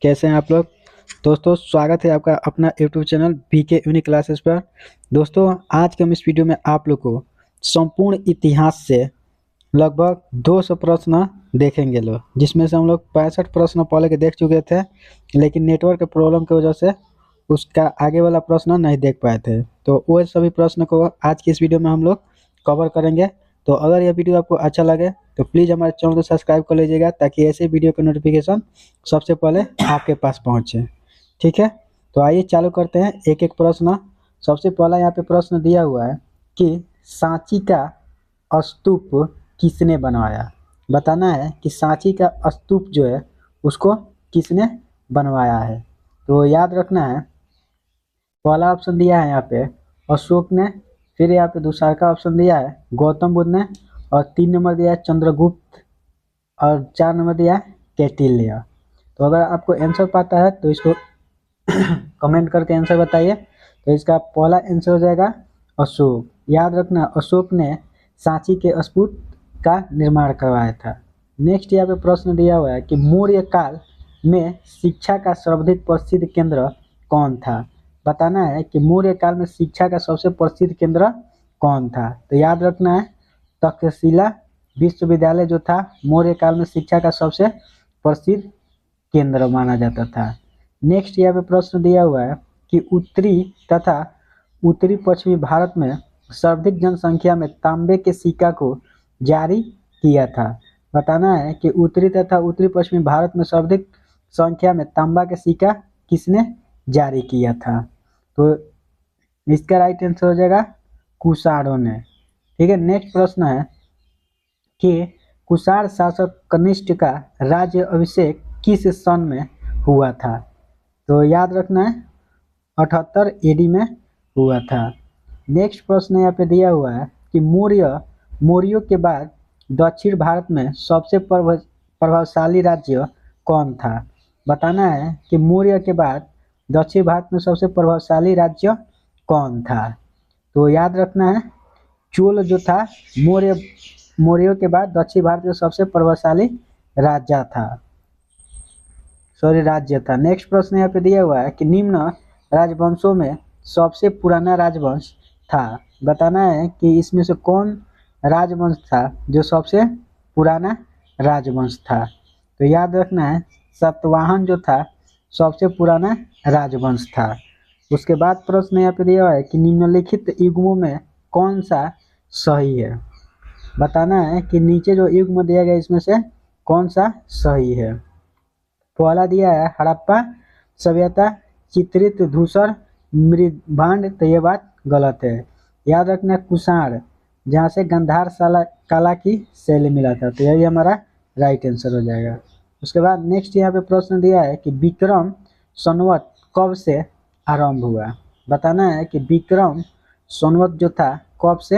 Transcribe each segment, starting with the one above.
कैसे हैं आप लोग। दोस्तों स्वागत है आपका अपना YouTube channel BK unique classes पर। दोस्तों आज के हम इस वीडियो में आप लोग को संपूर्ण इतिहास से लगभग 200 प्रश्न देखेंगे लोग, जिसमें से हम लोग 65 प्रश्न पहले के देख चुके थे, लेकिन नेटवर्क के प्रॉब्लम की वजह से उसका आगे वाला प्रश्न नहीं देख पाए थे। तो वो सभी प्रश्न को आज की इस वीडियो में हम लोग कवर करेंगे। तो अगर यह वीडियो आपको अच्छा लगे तो प्लीज़ हमारे चैनल को सब्सक्राइब कर लीजिएगा, ताकि ऐसे वीडियो के नोटिफिकेशन सबसे पहले आपके पास पहुंचे। ठीक है, तो आइए चालू करते हैं एक एक प्रश्न। सबसे पहला यहाँ पे प्रश्न दिया हुआ है कि सांची का स्तूप किसने बनवाया। बताना है कि सांची का स्तूप जो है उसको किसने बनवाया है। तो याद रखना है, पहला ऑप्शन दिया है यहाँ पे अशोक ने, फिर यहाँ पे दूसरा का ऑप्शन दिया है गौतम बुद्ध ने, और 3 नंबर दिया है चंद्रगुप्त, और 4 नंबर दिया है कौटिल्य। तो अगर आपको आंसर पता है तो इसको कमेंट करके आंसर बताइए। तो इसका पहला आंसर हो जाएगा अशोक। याद रखना, अशोक ने सांची के स्तूप का निर्माण करवाया था। नेक्स्ट यहाँ पे प्रश्न दिया हुआ है कि मौर्य काल में शिक्षा का सर्वाधिक प्रसिद्ध केंद्र कौन था। बताना है कि मौर्य काल में शिक्षा का सबसे प्रसिद्ध केंद्र कौन था। तो याद रखना है तक्षशिला विश्वविद्यालय जो था मौर्य काल में शिक्षा का सबसे प्रसिद्ध केंद्र माना जाता था। नेक्स्ट यहाँ पे प्रश्न दिया हुआ है कि उत्तरी तथा उत्तरी पश्चिमी भारत में सर्वाधिक जनसंख्या में तांबे के सिक्का को जारी किया था। बताना है कि उत्तरी तथा उत्तरी पश्चिमी भारत में सर्वाधिक संख्या में तांबा के सिक्का किसने जारी किया था। तो इसका राइट आंसर हो जाएगा कुषाणों ने। ठीक है, नेक्स्ट प्रश्न है कि कुषाण शासक कनिष्ठ का राज्य अभिषेक किस सन में हुआ था। तो याद रखना है 78 एडी में हुआ था। नेक्स्ट प्रश्न यहाँ पे दिया हुआ है कि मौर्यों के बाद दक्षिण भारत में सबसे प्रभावशाली राज्य कौन था। बताना है कि मौर्य के बाद दक्षिण भारत में सबसे प्रभावशाली राज्य कौन था। तो याद रखना है चोल जो था मौर्यों के बाद दक्षिण भारत में सबसे प्रभावशाली राज्य था। नेक्स्ट प्रश्न यहाँ पे दिया हुआ है कि निम्न राजवंशों में सबसे पुराना राजवंश था। बताना है कि इसमें से कौन राजवंश था जो सबसे पुराना राजवंश था। तो याद रखना है सातवाहन जो था सबसे पुराना राजवंश था। उसके बाद प्रश्न यहाँ पे दिया हुआ है कि निम्नलिखित युग्मों में कौन सा सही है। बताना है कि नीचे जो युग्म दिया गया इसमें से कौन सा सही है। पहला दिया है हड़प्पा सभ्यता चित्रित धूसर मृदभांड, तो ये बात गलत है। याद रखना कुषाण जहाँ से गंधार कला की शैली मिला था, तो यही हमारा राइट आंसर हो जाएगा। उसके बाद नेक्स्ट यहाँ पे प्रश्न दिया है कि विक्रम संवत कब से आरंभ हुआ। बताना है कि विक्रम संवत जो था कब से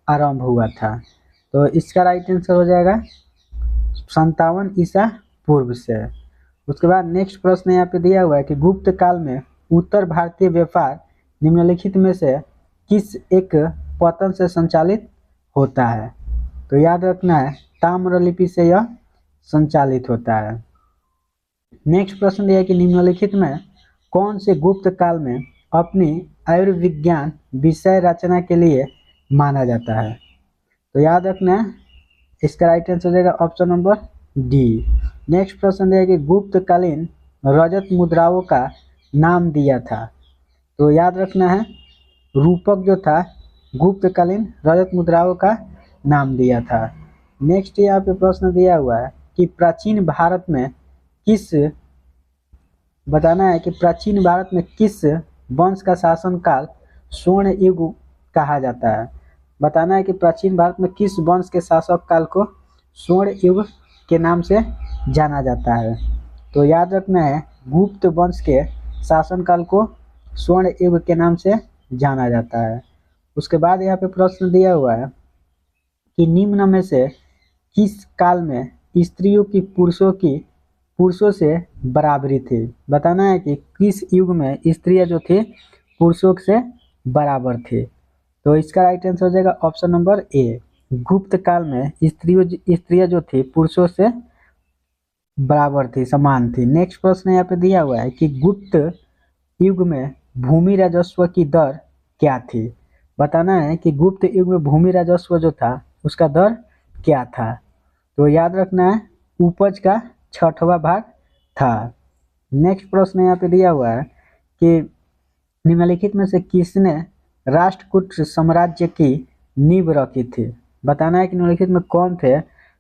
आरंभ हुआ था। तो इसका राइट आंसर हो जाएगा 57 ईसा पूर्व से। उसके बाद नेक्स्ट प्रश्न यहाँ पे दिया हुआ है कि गुप्त काल में उत्तर भारतीय व्यापार निम्नलिखित में से किस एक पतन से संचालित होता है। तो याद रखना है ताम्रलिपि से यह संचालित होता है। नेक्स्ट प्रश्न दिया है कि निम्नलिखित में कौन से गुप्त काल में अपनी आयुर्विज्ञान विषय रचना के लिए माना जाता है। तो याद रखना है इसका राइट आंसर हो जाएगा ऑप्शन नंबर डी। नेक्स्ट प्रश्न दिया कि गुप्तकालीन रजत मुद्राओं का नाम दिया था। तो याद रखना है रूपक जो था गुप्तकालीन रजत मुद्राओं का नाम दिया था। नेक्स्ट यहाँ पे प्रश्न दिया हुआ है कि प्राचीन भारत में किस वंश का शासनकाल स्वर्ण युग कहा जाता है। बताना है कि प्राचीन भारत में किस वंश के शासक काल को स्वर्ण युग के नाम से जाना जाता है। तो याद रखना है गुप्त वंश के शासनकाल को स्वर्ण युग के नाम से जाना जाता है। उसके बाद यहाँ पे प्रश्न दिया हुआ है कि निम्न में से किस काल में स्त्रियों की पुरुषों से बराबरी थी। बताना है कि किस युग में स्त्रियां जो थी पुरुषों से बराबर थी। तो इसका राइट आंसर हो जाएगा ऑप्शन नंबर ए। गुप्त काल में स्त्रियां जो थी पुरुषों से बराबर थी, समान थी। नेक्स्ट प्रश्न यहाँ पे दिया हुआ है कि गुप्त युग में भूमि राजस्व की दर क्या थी। बताना है कि गुप्त युग में भूमि राजस्व जो था उसका दर क्या था। तो याद रखना है उपज का 6वां भाग था। नेक्स्ट प्रश्न यहाँ पे दिया हुआ है कि निम्नलिखित में से किसने राष्ट्रकूट साम्राज्य की नींव रखी थी। बताना है कि निम्नलिखित में कौन थे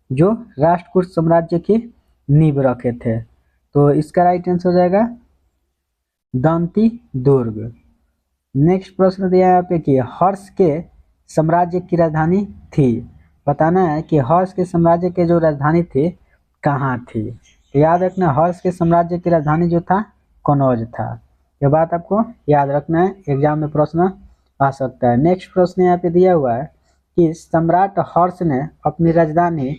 जो राष्ट्रकूट साम्राज्य की नींव रखे थे। तो इसका राइट आंसर हो जाएगा दंती दुर्ग। नेक्स्ट प्रश्न दिया है यहाँ पे कि हर्ष के साम्राज्य की राजधानी थी। बताना है कि हर्ष के साम्राज्य के जो राजधानी थी कहाँ थी। तो याद रखना हर्ष के साम्राज्य की राजधानी जो था कनौज था। ये बात आपको याद रखना है, एग्जाम में प्रश्न आ सकता है। नेक्स्ट प्रश्न यहाँ पे दिया हुआ है कि सम्राट हर्ष ने अपनी राजधानी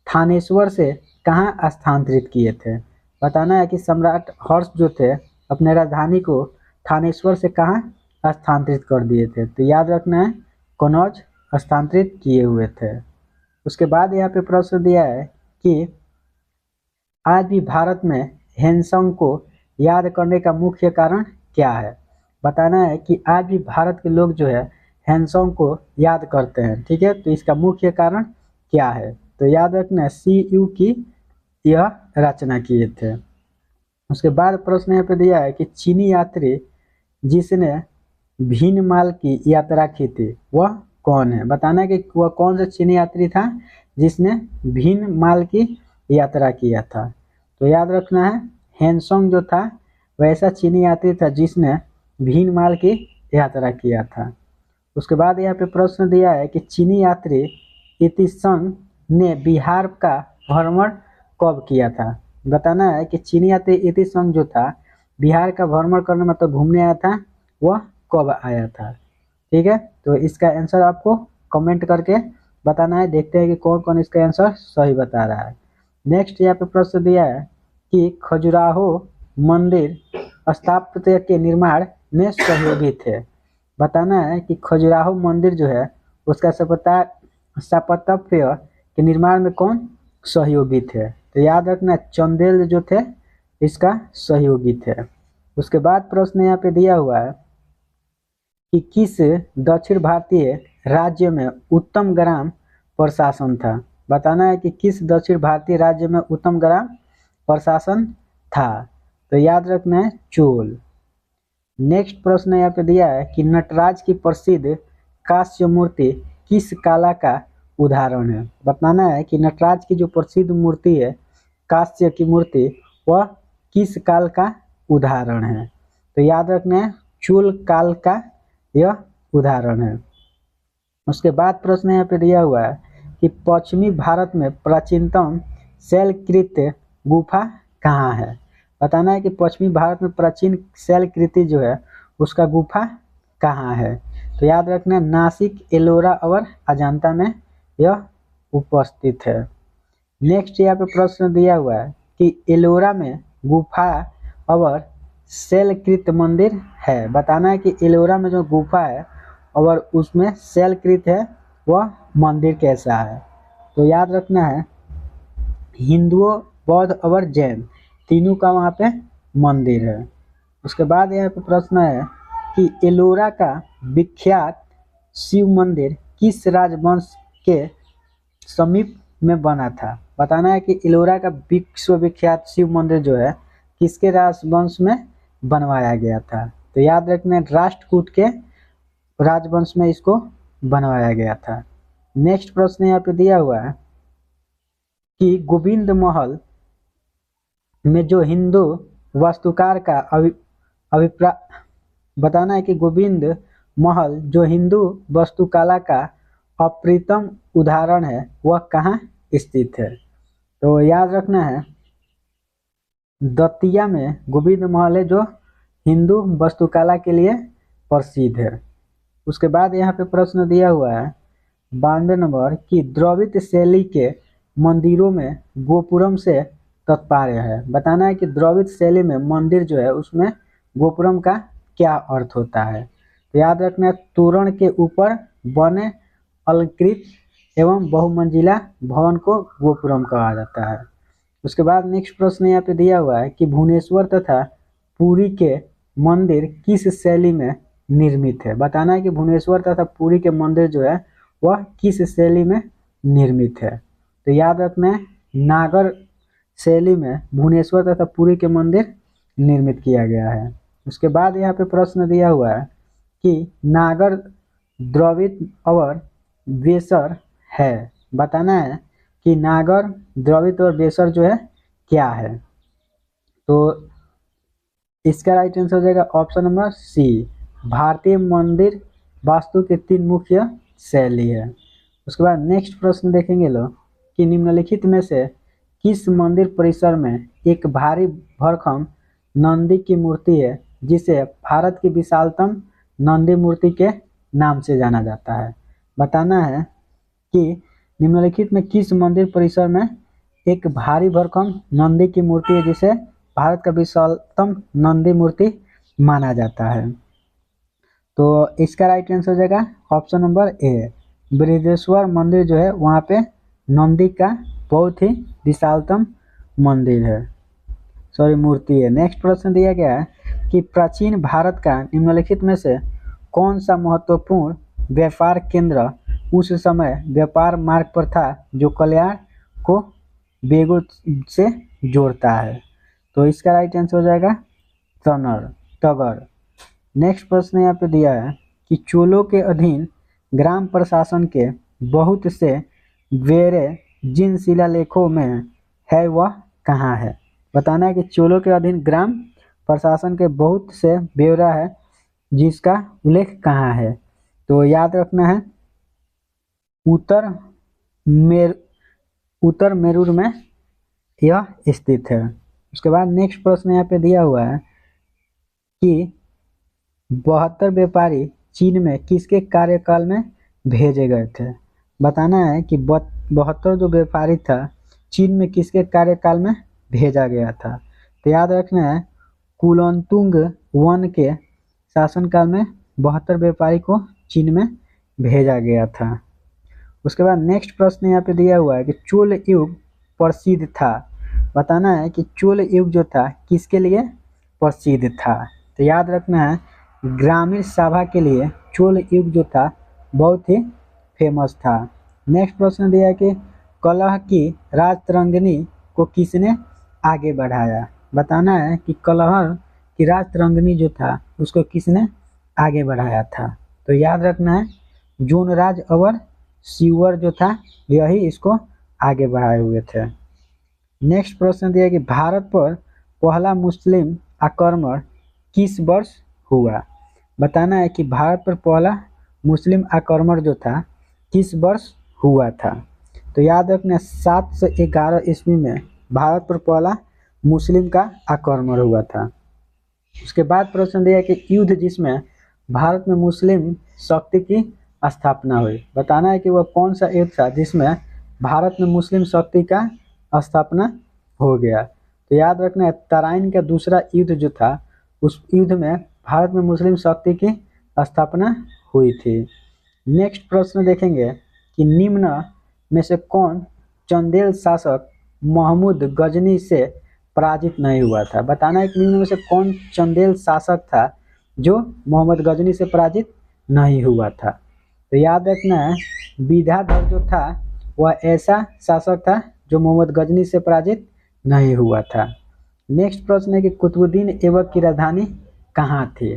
थानेश्वर से कहाँ स्थानांतरित किए थे। बताना है कि सम्राट हर्ष जो थे अपने राजधानी को थानेश्वर से कहाँ स्थानांतरित कर दिए थे। तो याद रखना है कनौज स्थानांतरित किए हुए थे। उसके बाद यहाँ पे प्रश्न दिया है कि आज भी भारत में हैंसोंग को याद करने का मुख्य कारण क्या है। बताना है कि आज भी भारत के लोग जो है हैंसोंग को याद करते हैं, ठीक है। तो इसका मुख्य कारण क्या है। तो याद रखना है CU की यह रचना किए थे। उसके बाद प्रश्न यहाँ पे दिया है कि चीनी यात्री जिसने भीन माल की यात्रा की थी वह कौन है। बताना है कि वह कौन सा चीनी यात्री था जिसने भीन माल की यात्रा किया था। तो याद रखना है हैंसोंग जो था वैसा चीनी यात्री था जिसने भीन माल की यात्रा किया था। उसके बाद यहाँ पे प्रश्न दिया है कि चीनी यात्री इतिसंग ने बिहार का भ्रमण कब किया था। बताना है कि चीनी यात्री इतिसंग जो था बिहार का भ्रमण करने मतलब घूमने आया था, वह कब आया था। ठीक है, तो इसका आंसर आपको कमेंट करके बताना है। देखते हैं कि कौन कौन इसका आंसर सही बता रहा है। नेक्स्ट यहाँ पे प्रश्न दिया है कि खजुराहो मंदिर स्थापत्य के निर्माण में सहयोगी थे। बताना है कि खजुराहो मंदिर जो है उसका स्थापत्य के निर्माण में कौन सहयोगी थे। तो याद रखना चंदेल जो थे इसका सहयोगी थे। उसके बाद प्रश्न यहाँ पे दिया हुआ है कि किस दक्षिण भारतीय राज्य में उत्तम ग्राम प्रशासन था। बताना है कि किस दक्षिण भारतीय राज्य में उत्तम ग्राम प्रशासन था। तो याद रखना है चोल। नेक्स्ट प्रश्न यहाँ पे दिया है कि नटराज की प्रसिद्ध कांस्य मूर्ति किस कला का उदाहरण है। बताना है कि नटराज की जो प्रसिद्ध मूर्ति है कांस्य की मूर्ति वह किस काल का उदाहरण है। तो याद रखना है चोल काल का यह उदाहरण है। उसके बाद प्रश्न यहाँ पे दिया हुआ है कि पश्चिमी भारत में प्राचीनतम शैलकृत गुफा कहाँ है। बताना है कि पश्चिमी भारत में प्राचीन शैलकृति जो है उसका गुफा कहाँ है। तो याद रखना है नासिक, एलोरा और अजंता में यह उपस्थित है। नेक्स्ट यहाँ पे प्रश्न दिया हुआ है कि एलोरा में गुफा और शैलकृत मंदिर है। बताना है कि एलोरा में जो गुफा है और उसमें शैलकृत है वह मंदिर कैसा है। तो याद रखना है हिंदुओं, बौद्ध और जैन तीनों का वहाँ पे मंदिर है। उसके बाद यहाँ पे प्रश्न है कि एलोरा का विख्यात शिव मंदिर किस राजवंश के समीप में बना था। बताना है कि एलोरा का विश्वविख्यात शिव मंदिर जो है किसके राजवंश में बनवाया गया था। तो याद रखना है राष्ट्रकूट के राजवंश में इसको बनवाया गया था। नेक्स्ट प्रश्न यहाँ पे दिया हुआ है कि गोविंद महल में जो हिंदू वास्तुकार का अभिप्राय। बताना है कि गोविंद महल जो हिंदू वास्तुकला का अप्रतिम उदाहरण है वह कहाँ स्थित है। तो याद रखना है दतिया में गोविंद महल है जो हिंदू वास्तुकला के लिए प्रसिद्ध है। उसके बाद यहाँ पे प्रश्न दिया हुआ है 92 नंबर कि द्रविड़ शैली के मंदिरों में गोपुरम से तात्पर्य है। बताना है कि द्रविड़ शैली में मंदिर जो है उसमें गोपुरम का क्या अर्थ होता है। तो याद रखना है तोरण के ऊपर बने अलंकृत एवं बहुमंजिला भवन को गोपुरम कहा जाता है। उसके बाद नेक्स्ट प्रश्न यहाँ पे दिया हुआ है कि भुवनेश्वर तथा पुरी के मंदिर किस शैली में निर्मित है। बताना है कि भुवनेश्वर तथा पुरी के मंदिर जो है वह किस शैली में निर्मित है। तो याद रखना है नागर शैली में भुवनेश्वर तथा पुरी के मंदिर निर्मित किया गया है। उसके बाद यहाँ पे प्रश्न दिया हुआ है कि नागर द्रविड़ और बेसर है। बताना है कि नागर द्रविड़ और बेसर जो है क्या है। तो इसका राइट आंसर हो जाएगा ऑप्शन नंबर सी, भारतीय मंदिर वास्तु के 3 मुख्य शैली है। उसके बाद नेक्स्ट प्रश्न देखेंगे लोग कि निम्नलिखित में से किस मंदिर परिसर में एक भारी भरकम नंदी की मूर्ति है जिसे भारत की विशालतम नंदी मूर्ति के नाम से जाना जाता है। बताना है कि निम्नलिखित में किस मंदिर परिसर में एक भारी भरकम नंदी की मूर्ति है जिसे भारत का विशालतम नंदी मूर्ति माना जाता है। तो इसका राइट आंसर हो जाएगा ऑप्शन नंबर ए, बृहदेश्वर मंदिर जो है वहाँ पे नंदी का बहुत ही विशालतम मंदिर है, मूर्ति है। नेक्स्ट प्रश्न दिया गया है कि प्राचीन भारत का निम्नलिखित में से कौन सा महत्वपूर्ण व्यापार केंद्र उस समय व्यापार मार्ग पर था जो कल्याण को बेगू से जोड़ता है। तो इसका राइट आंसर हो जाएगा तगर। नेक्स्ट प्रश्न यहाँ पे दिया है कि चोलों के अधीन ग्राम प्रशासन के बहुत से ब्यौरे जिन शिलालेखों में है वह कहाँ है। बताना है कि चोलों के अधीन ग्राम प्रशासन के बहुत से ब्यौरा है जिसका उल्लेख कहाँ है। तो याद रखना है उत्तर मेरूर में यह स्थित है। उसके बाद नेक्स्ट प्रश्न यहाँ पे दिया हुआ है कि 72 व्यापारी चीन में किसके कार्यकाल में भेजे गए थे। बताना है कि 72 जो व्यापारी था चीन में किसके कार्यकाल में भेजा गया था। तो याद रखना है कुलोत्तुंग वन के शासनकाल में 72 व्यापारी को चीन में भेजा गया था। उसके बाद नेक्स्ट प्रश्न यहाँ पे दिया हुआ है कि चोल युग प्रसिद्ध था। बताना है कि चोल युग जो था किसके लिए प्रसिद्ध था। तो याद रखना है ग्रामीण सभा के लिए चोल युग जो था बहुत ही फेमस था। नेक्स्ट प्रश्न दिया है कि कलह की राजतरंगिणी को किसने आगे बढ़ाया। बताना है कि कलह की राजतरंगिणी जो था उसको किसने आगे बढ़ाया था। तो याद रखना है जोनराज और सीवर जो था यही इसको आगे बढ़ाए हुए थे। नेक्स्ट प्रश्न दिया कि भारत पर पहला मुस्लिम आक्रमण किस वर्ष हुआ। बताना है कि भारत पर पहला मुस्लिम आक्रमण जो था किस वर्ष हुआ था। तो याद रखना 711 ईस्वी में भारत पर पहला मुस्लिम का आक्रमण हुआ था। उसके बाद प्रश्न दिया कि युद्ध जिसमें भारत में मुस्लिम शक्ति की स्थापना हुई। बताना है कि वह कौन सा युद्ध था जिसमें भारत में मुस्लिम शक्ति का स्थापना हो गया। तो याद रखना है तराइन का दूसरा युद्ध जो था उस युद्ध में भारत में मुस्लिम शक्ति की स्थापना हुई थी। नेक्स्ट प्रश्न देखेंगे कि निम्न में से कौन चंदेल शासक महमूद गजनी से पराजित नहीं हुआ था। बताना है कि निम्न में से कौन चंदेल शासक था जो मोहम्मद गजनी से पराजित नहीं हुआ था। तो याद रखना है विद्याधर जो था वह ऐसा शासक था जो मोहम्मद गजनी से पराजित नहीं हुआ था। नेक्स्ट प्रश्न है कि कुतुबुद्दीन ऐबक की राजधानी कहाँ थी।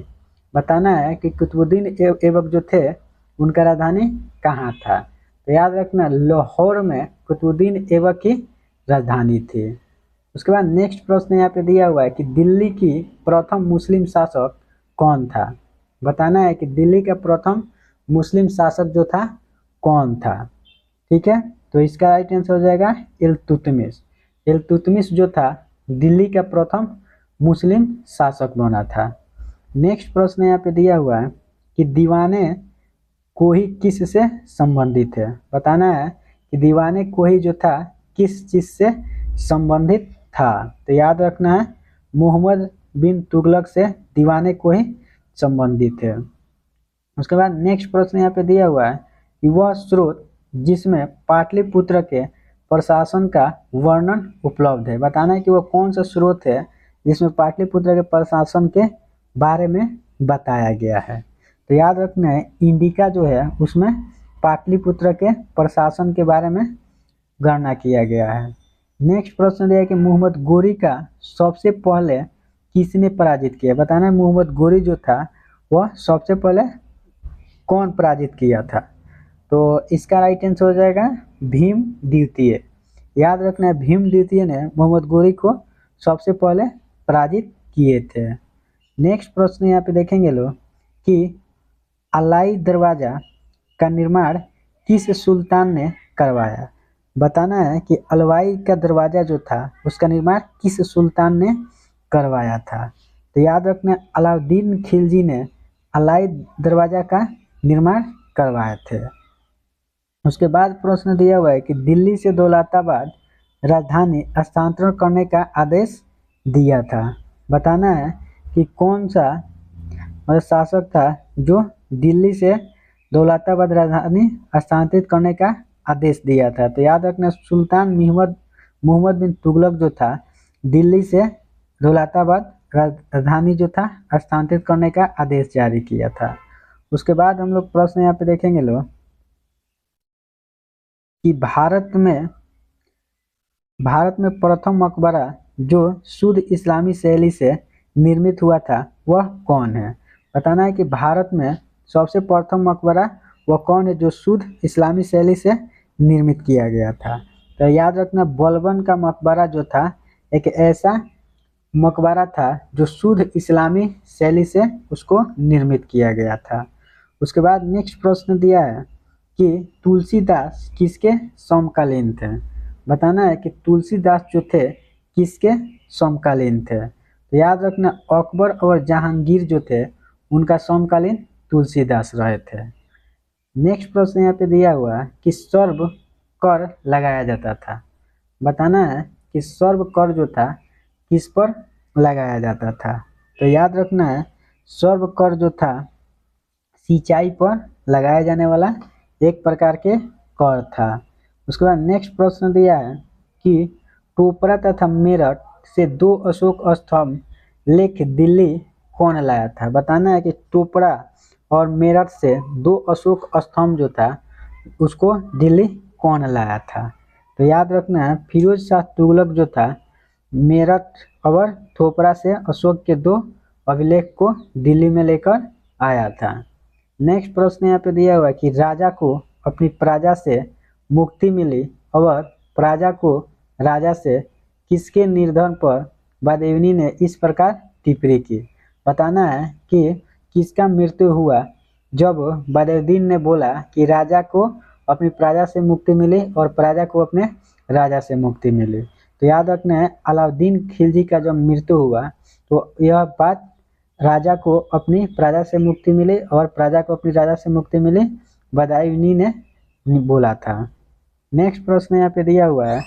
बताना है कि कुतुबुद्दीन ऐबक जो थे उनका राजधानी कहाँ था। तो याद रखना लाहौर में कुतुबुद्दीन ऐबक की राजधानी थी। उसके बाद नेक्स्ट प्रश्न यहाँ पे दिया हुआ है कि दिल्ली की प्रथम मुस्लिम शासक कौन था। बताना है कि दिल्ली का प्रथम मुस्लिम शासक जो था कौन था। ठीक है, तो इसका राइट आंसर हो जाएगा इल्तुतमिश। इल्तुतमिश जो था दिल्ली का प्रथम मुस्लिम शासक बना था। नेक्स्ट प्रश्न यहाँ पे दिया हुआ है कि दीवाने कोही किस से संबंधित है। बताना है कि दीवाने कोही जो था किस चीज से संबंधित था। तो याद रखना है मोहम्मद बिन तुगलक से दीवाने कोही संबंधित है। उसके बाद नेक्स्ट प्रश्न यहाँ पे दिया हुआ है कि वह स्रोत जिसमें पाटलिपुत्र के प्रशासन का वर्णन उपलब्ध है। बताना है कि वो कौन सा स्रोत है जिसमें पाटलिपुत्र के प्रशासन के बारे में बताया गया है। तो याद रखना है इंडिका जो है उसमें पाटलिपुत्र के प्रशासन के बारे में गणना किया गया है। नेक्स्ट प्रश्न दिया है कि मोहम्मद गोरी का सबसे पहले किसने पराजित किया। बताना है मोहम्मद गोरी जो था वह सबसे पहले कौन पराजित किया था। तो इसका राइट आंसर हो जाएगा भीम द्वितीय। याद रखना है भीम द्वितीय ने मोहम्मद गोरी को सबसे पहले पराजित किए थे। नेक्स्ट प्रश्न यहाँ पे देखेंगे लोग कि अलाई दरवाजा का निर्माण किस सुल्तान ने करवाया। बताना है कि अलवाई का दरवाजा जो था उसका निर्माण किस सुल्तान ने करवाया था। तो याद रखना अलाउद्दीन खिलजी ने अलाई दरवाजा का निर्माण करवाए थे। उसके बाद प्रश्न दिया हुआ है कि दिल्ली से दौलताबाद राजधानी हस्तांतरण करने का आदेश दिया था। बताना है कि कौन सा शासक था जो दिल्ली से दौलताबाद राजधानी हस्तांतरित करने का आदेश दिया था। तो याद रखना सुल्तान मोहम्मद बिन तुगलक जो था दिल्ली से दौलताबाद राजधानी जो था हस्तांतरित करने का आदेश जारी किया था। उसके बाद हम लोग प्रश्न यहाँ पे देखेंगे लोग कि भारत में प्रथम मकबरा जो शुद्ध इस्लामी शैली से निर्मित हुआ था वह कौन है। बताना है कि भारत में सबसे प्रथम मकबरा वह कौन है जो शुद्ध इस्लामी शैली से निर्मित किया गया था। तो याद रखना बलबन का मकबरा जो था एक ऐसा मकबरा था जो शुद्ध इस्लामी शैली से उसको निर्मित किया गया था। उसके बाद नेक्स्ट प्रश्न दिया है कि तुलसीदास किसके समकालीन थे। बताना है कि तुलसीदास जो थे किसके समकालीन थे। तो याद रखना अकबर और जहांगीर जो थे उनका समकालीन तुलसीदास रहे थे। नेक्स्ट प्रश्न यहाँ पे दिया हुआ कि सर्व कर लगाया जाता था। बताना है कि सर्व कर जो था किस पर लगाया जाता था। तो याद रखना है सर्व कर जो था सिंचाई पर लगाया जाने वाला एक प्रकार के कर था। उसके बाद नेक्स्ट प्रश्न दिया है कि टोपरा तथा मेरठ से 2 अशोक स्तंभ लेकर दिल्ली कौन लाया था। बताना है कि टोपरा और मेरठ से 2 अशोक स्तंभ जो था उसको दिल्ली कौन लाया था। तो याद रखना है फिरोज शाह तुगलक जो था मेरठ और टोपरा से अशोक के 2 अभिलेख को दिल्ली में लेकर आया था। नेक्स्ट प्रश्न यहाँ पे दिया हुआ है कि राजा को अपनी प्रजा से मुक्ति मिली और प्रजा को राजा से किसके निर्धन पर बदायूंनी ने इस प्रकार टिप्पणी की। बताना है कि किसका मृत्यु हुआ जब बदायूंदीन ने बोला कि राजा को अपनी प्रजा से मुक्ति मिली और प्रजा को अपने राजा से मुक्ति मिली। तो याद रखना है अलाउद्दीन खिलजी का जब मृत्यु हुआ तो यह बात राजा को अपनी प्रजा से मुक्ति मिली और प्रजा को अपनी राजा से मुक्ति मिली बदायूंनी ने बोला था। नेक्स्ट प्रश्न यहाँ पे दिया हुआ है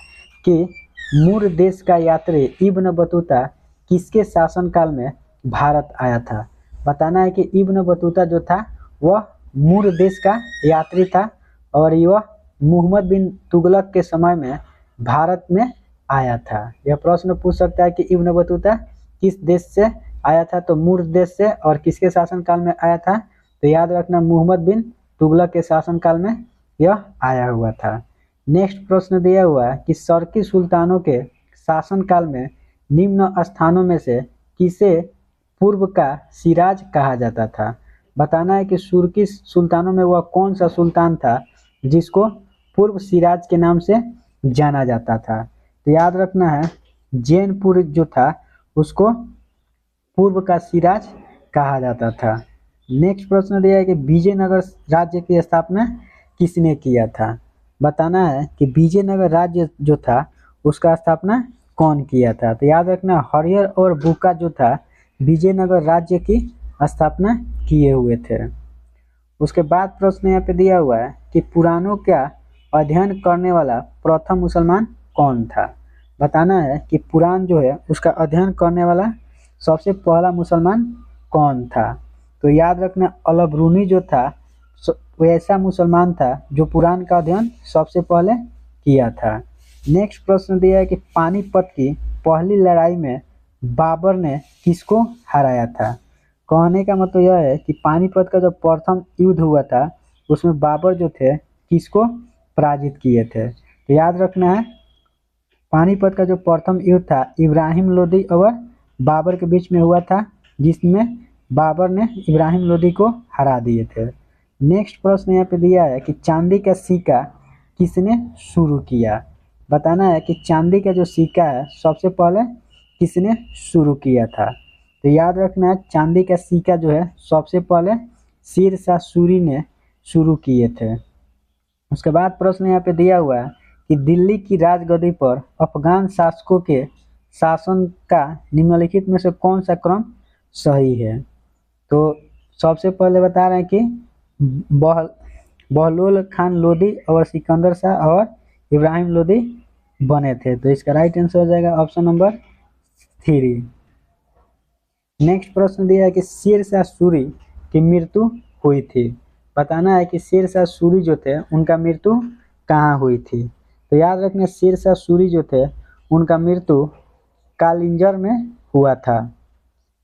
कि मूर देश का यात्री इब्न बतूता किसके शासनकाल में भारत आया था। बताना है कि इब्न बतूता जो था वह मूर देश का यात्री था और यह मोहम्मद बिन तुगलक के समय में भारत में आया था। यह प्रश्न पूछ सकता है कि इब्न बतूता किस देश से आया था। तो मूर देश से और किसके शासनकाल में आया था। तो याद रखना मोहम्मद बिन तुगलक के शासनकाल में यह आया हुआ था। नेक्स्ट प्रश्न दिया हुआ है कि शर्की सुल्तानों के शासनकाल में निम्न स्थानों में से किसे पूर्व का सिराज कहा जाता था। बताना है कि शर्की सुल्तानों में वह कौन सा सुल्तान था जिसको पूर्व सिराज के नाम से जाना जाता था। तो याद रखना है जैनपुर जो था उसको पूर्व का सिराज कहा जाता था। नेक्स्ट प्रश्न दिया है कि विजयनगर राज्य की स्थापना किसने किया था। बताना है कि विजयनगर राज्य जो था उसका स्थापना कौन किया था। तो याद रखना हरिहर और बुका जो था विजयनगर राज्य की स्थापना किए हुए थे। उसके बाद प्रश्न यहाँ पे दिया हुआ है कि पुराणों का अध्ययन करने वाला प्रथम मुसलमान कौन था। बताना है कि पुराण जो है उसका अध्ययन करने वाला सबसे पहला मुसलमान कौन था। तो याद रखना अलबरूनी जो था वो ऐसा मुसलमान था जो पुराण का अध्ययन सबसे पहले किया था। नेक्स्ट प्रश्न दिया है कि पानीपत की पहली लड़ाई में बाबर ने किसको हराया था। कहने का मतलब यह है कि पानीपत का जो प्रथम युद्ध हुआ था उसमें बाबर जो थे किसको पराजित किए थे। तो याद रखना है, पानीपत का जो प्रथम युद्ध था इब्राहिम लोदी और बाबर के बीच में हुआ था, जिसमें बाबर ने इब्राहिम लोदी को हरा दिए थे। नेक्स्ट प्रश्न यहाँ पे दिया है कि चांदी का सिक्का किसने शुरू किया। बताना है कि चांदी का जो सिक्का है सबसे पहले किसने शुरू किया था। तो याद रखना है, चांदी का सिक्का जो है सबसे पहले शेरशाह सूरी ने शुरू किए थे। उसके बाद प्रश्न यहाँ पे दिया हुआ है कि दिल्ली की राजगद्दी पर अफगान शासकों के शासन का निम्नलिखित में से कौन सा क्रम सही है। तो सबसे पहले बता रहे हैं कि बहलोल खान लोदी और सिकंदर शाह और इब्राहिम लोदी बने थे। तो इसका राइट आंसर हो जाएगा ऑप्शन नंबर 3। नेक्स्ट प्रश्न दिया है कि शेरशाह सूरी की मृत्यु हुई थी। बताना है कि शेरशाह सूरी जो थे उनका मृत्यु कहाँ हुई थी। तो याद रखना, शेरशाह सूरी जो थे उनका मृत्यु कालिंजर में हुआ था।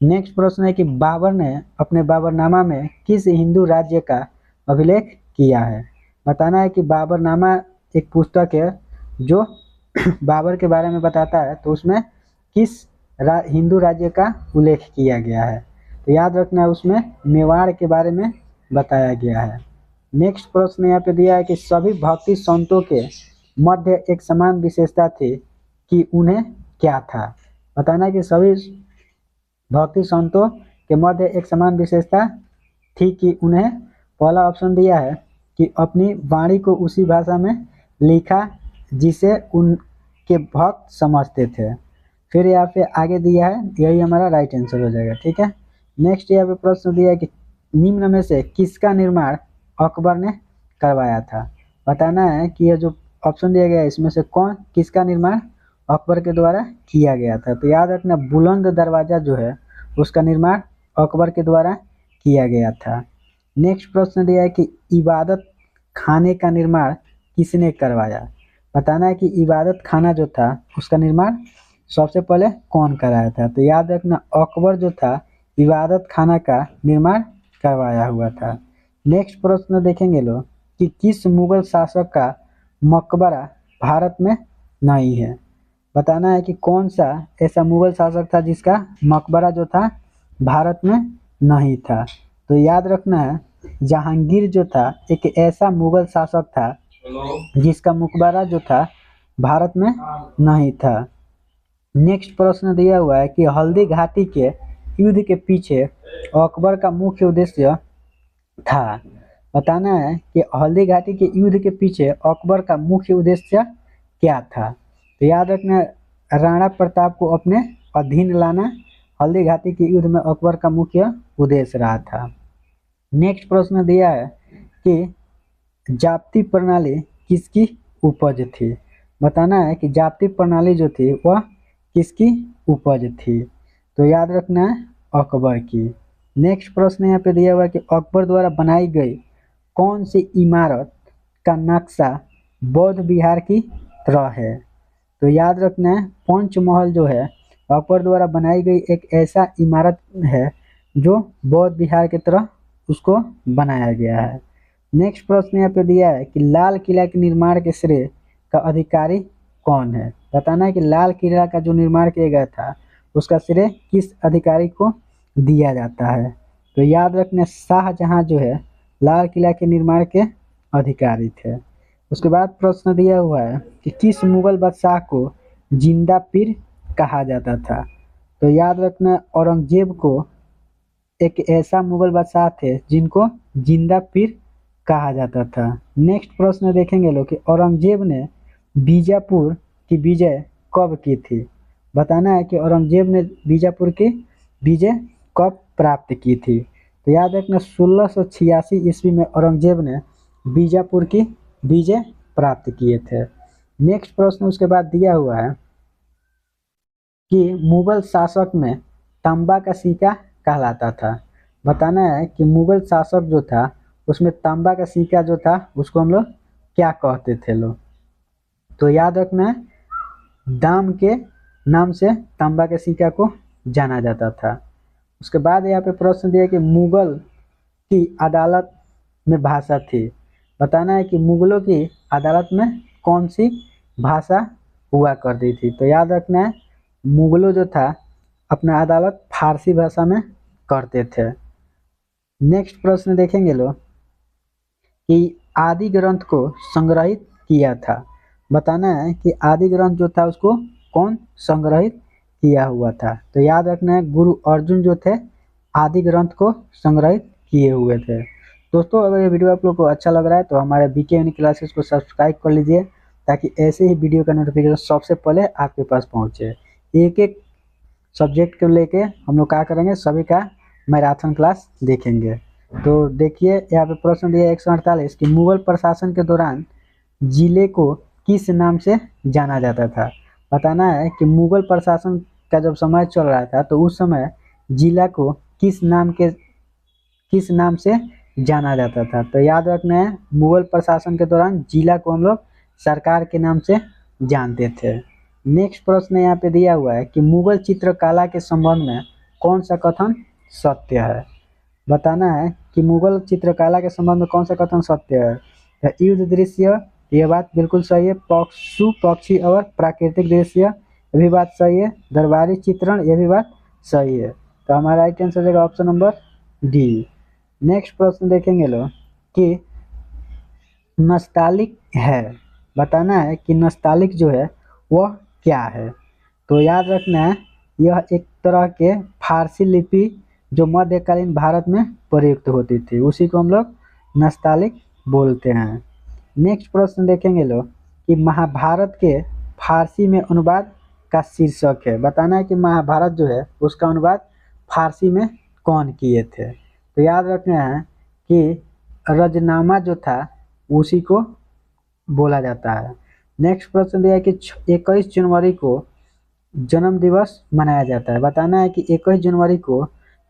नेक्स्ट प्रश्न है कि बाबर ने अपने बाबरनामा में किस हिंदू राज्य का अभिलेख किया है। बताना है कि बाबरनामा एक पुस्तक है जो बाबर के बारे में बताता है, तो उसमें किस हिंदू राज्य का उल्लेख किया गया है। तो याद रखना, उसमें मेवाड़ के बारे में बताया गया है। नेक्स्ट प्रश्न यहाँ पे दिया है कि सभी भक्ति संतों के मध्य एक समान विशेषता थी कि उन्हें क्या था। बताना है कि सभी भक्ति संतों के मध्य एक समान विशेषता थी कि उन्हें, पहला ऑप्शन दिया है कि अपनी वाणी को उसी भाषा में लिखा जिसे उनके भक्त समझते थे। फिर यहाँ पे आगे दिया है, यही हमारा राइट आंसर हो जाएगा। ठीक है। नेक्स्ट यहाँ पे प्रश्न दिया है कि निम्न में से किसका निर्माण अकबर ने करवाया था। बताना है कि यह जो ऑप्शन दिया गया है इसमें से कौन किसका निर्माण अकबर के द्वारा किया गया था। तो याद रखना, बुलंद दरवाजा जो है उसका निर्माण अकबर के द्वारा किया गया था। नेक्स्ट प्रश्न दिया है कि इबादत खाने का निर्माण किसने करवाया। बताना है कि इबादत खाना जो था उसका निर्माण सबसे पहले कौन कराया था। तो याद रखना, अकबर जो था इबादत खाना का निर्माण करवाया हुआ था। नेक्स्ट प्रश्न देखेंगे लोग कि किस मुगल शासक का मकबरा भारत में नहीं है। बताना है कि कौन सा ऐसा मुगल शासक था जिसका मकबरा जो था भारत में नहीं था। तो याद रखना है, जहांगीर जो था एक ऐसा मुगल शासक था जिसका मकबरा जो था भारत में नहीं था। नेक्स्ट प्रश्न दिया हुआ है कि हल्दी घाटी के युद्ध के पीछे अकबर का मुख्य उद्देश्य था। बताना है कि हल्दी घाटी के युद्ध के पीछे अकबर का मुख्य उद्देश्य क्या था। तो याद रखना, राणा प्रताप को अपने अधीन लाना हल्दी घाटी के युद्ध में अकबर का मुख्य उद्देश्य रहा था। नेक्स्ट प्रश्न दिया है कि जाप्ती प्रणाली किसकी उपज थी। बताना है कि जाप्ती प्रणाली जो थी वह किसकी उपज थी। तो याद रखना है अकबर की। नेक्स्ट प्रश्न यहाँ पे दिया हुआ है कि अकबर द्वारा बनाई गई कौन सी इमारत का नक्शा बौद्ध विहार की तरह है। तो याद रखना है, पंचमहल जो है अकबर द्वारा बनाई गई एक ऐसा इमारत है जो बौद्ध विहार की तरह उसको बनाया गया है। नेक्स्ट प्रश्न यहाँ पे दिया है कि लाल किला के निर्माण के श्रेय का अधिकारी कौन है। बताना है कि लाल किला का जो निर्माण किया गया था उसका श्रेय किस अधिकारी को दिया जाता है। तो याद रखना, शाहजहां जो है लाल किला के निर्माण के अधिकारी थे। उसके बाद प्रश्न दिया हुआ है कि किस मुगल बादशाह को जिंदा पीर कहा जाता था। तो याद रखना, औरंगजेब को एक ऐसा मुगल बादशाह थे जिनको जिंदा पीर कहा जाता था। नेक्स्ट प्रश्न देखेंगे लोग कि औरंगजेब ने बीजापुर की विजय कब की थी। बताना है कि औरंगजेब ने बीजापुर की विजय कब प्राप्त की थी। तो याद रखना, 1686 ईस्वी में औरंगजेब ने बीजापुर की विजय प्राप्त किए थे। नेक्स्ट प्रश्न उसके बाद दिया हुआ है कि मुगल शासक में तांबा का सिक्का कहलाता था। बताना है कि मुगल शासक जो था उसमें तांबा का सिक्का जो था उसको हम लोग क्या कहते थे लोग। तो याद रखना है, दाम के नाम से तांबा के सिक्का को जाना जाता था। उसके बाद यहाँ पे प्रश्न दिया कि मुगल की अदालत में भाषा थी। बताना है कि मुगलों की अदालत में कौन सी भाषा हुआ करती थी। तो याद रखना है, मुगलों जो था अपना अदालत फारसी भाषा में करते थे। नेक्स्ट प्रश्न देखेंगे लोग कि आदि ग्रंथ को संग्रहित किया था। बताना है कि आदि ग्रंथ जो था उसको कौन संग्रहित किया हुआ था। तो याद रखना है, गुरु अर्जुन जो थे आदि ग्रंथ को संग्रहित किए हुए थे। दोस्तों, अगर ये वीडियो आप लोग को अच्छा लग रहा है तो हमारे बीके यूनिक क्लासेस को सब्सक्राइब कर लीजिए, ताकि ऐसे ही वीडियो का नोटिफिकेशन सबसे पहले आपके पास पहुंचे। एक एक सब्जेक्ट को लेके हम लोग क्या करेंगे, सभी का मैराथन क्लास देखेंगे। तो देखिए यहाँ पे प्रश्न दिया 148 कि मुगल प्रशासन के दौरान जिले को किस नाम से जाना जाता था। बताना है कि मुगल प्रशासन का जब समय चल रहा था तो उस समय जिला को किस नाम से जाना जाता था। तो याद रखना है, मुगल प्रशासन के दौरान जिला को हम लोग सरकार के नाम से जानते थे। नेक्स्ट प्रश्न यहाँ पे दिया हुआ है कि मुगल चित्रकला के संबंध में कौन सा कथन सत्य है। बताना है कि मुगल चित्रकला के संबंध में कौन सा कथन सत्य है। तो युद्ध दृश्य, यह बात बिल्कुल सही है। पशु पक्षी और प्राकृतिक दृश्य, यह भी बात सही है। दरबारी चित्रण, यह भी बात सही है। तो हमारा राइट आंसर हो जाएगा ऑप्शन नंबर डी। नेक्स्ट प्रश्न देखेंगे लोग कि नस्तालिक है। बताना है कि नस्तालिक जो है वह क्या है। तो याद रखना है, यह एक तरह के फारसी लिपि जो मध्यकालीन भारत में प्रयुक्त होती थी, उसी को हम लोग नस्तालिक बोलते हैं। नेक्स्ट प्रश्न देखेंगे लोग कि महाभारत के फारसी में अनुवाद का शीर्षक है। बताना है कि महाभारत जो है उसका अनुवाद फारसी में कौन किए थे। तो याद रखना है कि रजनामा जो था उसी को बोला जाता है। नेक्स्ट प्रश्न दिया है कि 21 जनवरी को जन्म दिवस मनाया जाता है। बताना है कि 21 जनवरी को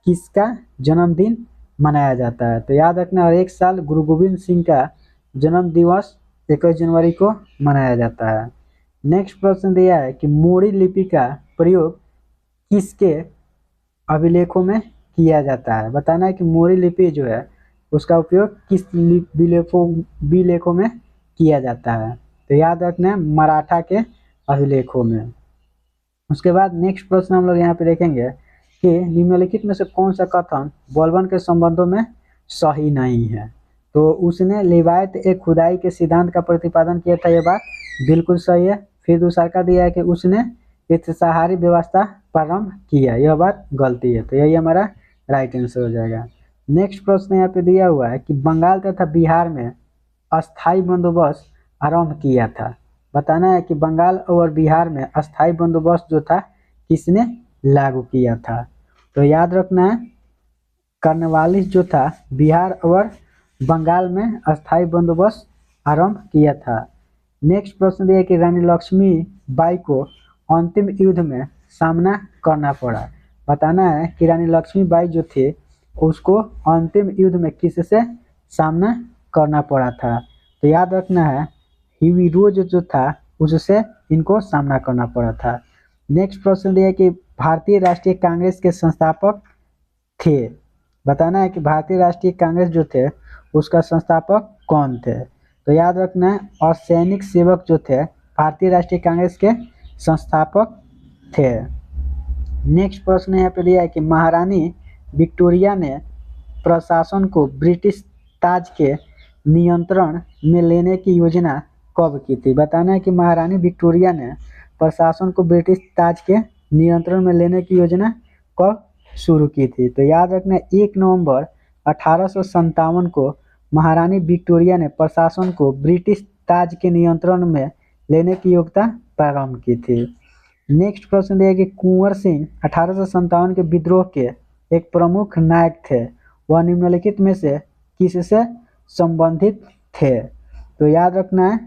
किसका जन्मदिन मनाया जाता है। तो याद रखना, हर एक साल गुरु गोविंद सिंह का जन्म दिवस 21 जनवरी को मनाया जाता है। नेक्स्ट प्रश्न दिया है कि मोड़ी लिपि का प्रयोग किसके अभिलेखों में किया जाता है। बताना है कि मोड़ी लिपि जो है उसका उपयोग किस विलेखों में किया जाता है। तो याद रखना है, मराठा के अभिलेखों में। उसके बाद नेक्स्ट प्रश्न हम लोग यहाँ पे देखेंगे कि निम्नलिखित में से कौन सा कथन बलबन के संबंधों में सही नहीं है। तो उसने लिवायत एक खुदाई के सिद्धांत का प्रतिपादन किया था, यह बात बिल्कुल सही है। फिर दूसरा का दिया है कि उसने इत्तेसाहारी व्यवस्था प्रारंभ किया, यह बात गलती है। तो यही हमारा राइट आंसर हो जाएगा। नेक्स्ट प्रश्न यहाँ पे दिया हुआ है कि बंगाल तथा बिहार में अस्थाई बंदोबस्त आरंभ किया था। बताना है कि बंगाल और बिहार में अस्थाई बंदोबस्त जो था किसने लागू किया था। तो याद रखना है, कार्नवालिस जो था बिहार और बंगाल में अस्थाई बंदोबस्त आरंभ किया था। नेक्स्ट प्रश्न दिया कि रानी लक्ष्मीबाई को अंतिम युद्ध में सामना करना पड़ा। बताना है कि रानी लक्ष्मीबाई जो थे उसको अंतिम युद्ध में किससे सामना करना पड़ा था। तो याद रखना है, हिवीरोज जो था उससे इनको सामना करना पड़ा था। नेक्स्ट प्रश्न दिया कि भारतीय राष्ट्रीय कांग्रेस के संस्थापक थे। बताना है कि भारतीय राष्ट्रीय कांग्रेस जो थे उसका संस्थापक कौन थे। तो याद रखना है, असैनिक सेवक जो थे भारतीय राष्ट्रीय कांग्रेस के संस्थापक थे। नेक्स्ट प्रश्न यहाँ पे दिया है कि महारानी विक्टोरिया ने प्रशासन को ब्रिटिश ताज के नियंत्रण में लेने की योजना कब की थी। बताना है कि महारानी विक्टोरिया ने प्रशासन को ब्रिटिश ताज के नियंत्रण में लेने की योजना कब शुरू की थी। तो याद रखना, 1 नवंबर 1857 को महारानी विक्टोरिया ने प्रशासन को ब्रिटिश ताज के नियंत्रण में लेने की योजना प्रारंभ की थी। नेक्स्ट प्रश्न दिया कि कुंवर सिंह 1857 के विद्रोह के एक प्रमुख नायक थे, वह निम्नलिखित में से किससे संबंधित थे। तो याद रखना है,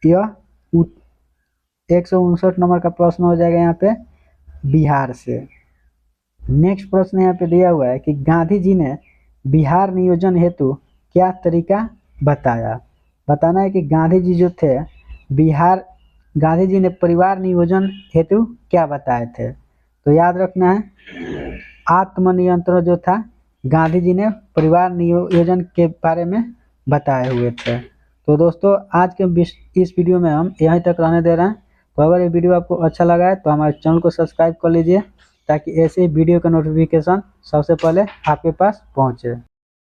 यह 159 नंबर का प्रश्न हो जाएगा यहाँ पे बिहार से। नेक्स्ट प्रश्न यहाँ पे दिया हुआ है कि गांधी जी ने बिहार नियोजन हेतु क्या तरीका बताया। बताना है कि गांधी जी जो थे बिहार गांधी जी ने परिवार नियोजन हेतु क्या बताए थे? तो याद रखना है, आत्मनियंत्रण जो था गांधी जी ने परिवार नियोजन के बारे में बताए हुए थे। तो दोस्तों आज के इस वीडियो में हम यहीं तक रहने दे रहे हैं। तो अगर ये वीडियो आपको अच्छा लगा है तो हमारे चैनल को सब्सक्राइब कर लीजिए, ताकि ऐसे वीडियो का नोटिफिकेशन सबसे पहले आपके पास पहुंचे।